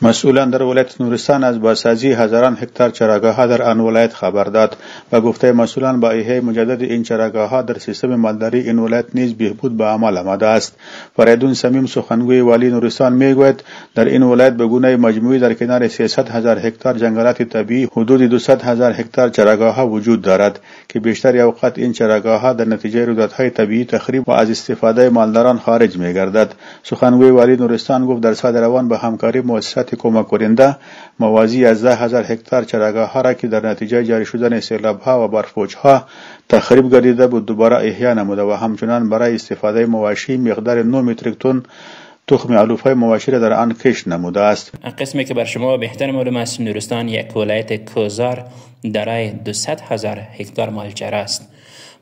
مسئولان در ولایت نورستان از بازسازی هزاران هکتار چراگاه‌ها در آن ولایت خبر داد. به گفته مسئولان با احیای مجدد این چراگاه‌ها در سیستم مالداری این ولایت نیز بهبود به عمل آمده است. فریدون صمیم سخنگوی والی نورستان میگوید در این ولایت به گونه مجموعی در کنار 300,000 هکتار جنگلات طبیعی حدود 200,000 هکتار چراگاه‌ها وجود دارد که بیشتر اوقات این چراگاه‌ها در نتیجه رویدادهای طبیعی تخریب و از استفاده مالداران خارج می‌گردد. سخنگوی والی نورستان گفت در سال روان به همکاری مؤسسات کمک کننده موازی 11,000 هکتار چراگاه‌ها را که در نتیجه جاری شدن سیلاب‌ها و برف‌پوچ‌ها تخریب گردیده بود دوباره احیا نموده و همچنان برای استفاده مواشی مقدار 9 متریک تن تخم علوفه مواشی را در آن کشت نموده است. قسمی که بر شما بهتر معلوم است، نورستان یک ولایت کوزار دارای 200,000 هکتار مالچره است.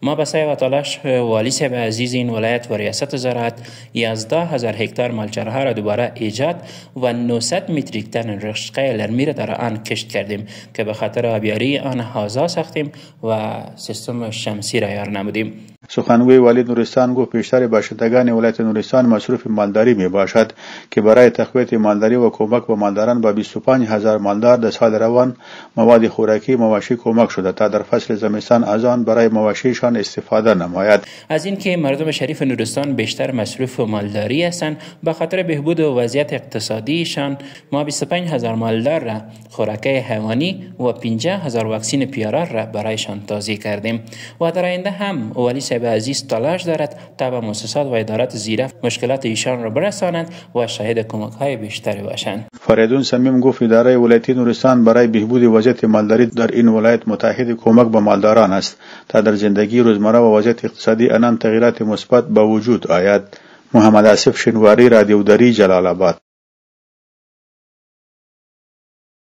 ما به سعی و تلاش والی صاحب عزیز این ولایت و ریاست زراعت 11,000 هکتار مالچره ها را دوباره ایجاد و 900 متریک تن رشقه لرمی را در آن کشت کردیم که به خاطر آبیاری آن حوضا ساختیم و سیستم شمسی را یار نمودیم. سخنگوی والی نورستان گفت بیشتر باشندگان ولایت نورستان مصروف مالداری می باشد که برای تقویت مالداری و کمک به مالداران با 25,000 مالدار در سال روان مواد خوراکی مواشی کمک شده تا در فصل زمستان از آن برای مواشیشان استفاده نماید. از اینکه مردم شریف نورستان بیشتر مصروف مالداری هستند، به خاطر بهبود و وضعیت اقتصادیشان ما 25,000 مالدار را خوراکی حیوانی و 50,000 واکسین پیارار را برایشان توزیع کردیم و در آینده هم والی صاحب عزیز تلاش دارد تا به مؤسسات و ادارات زیره مشکلات ایشان را برسانند و شاهد کمک های بیشتری باشند. فریدون صمیم گفت اداره ولایتی نورستان برای بهبود وضعیت مالداری در این ولایت متحد کمک به مالداران است تا در زندگی روزمره و وضعیت اقتصادی آنان تغییرات مثبت به وجود آید. محمد آصف شنواری، رادیو دری، جلال آباد.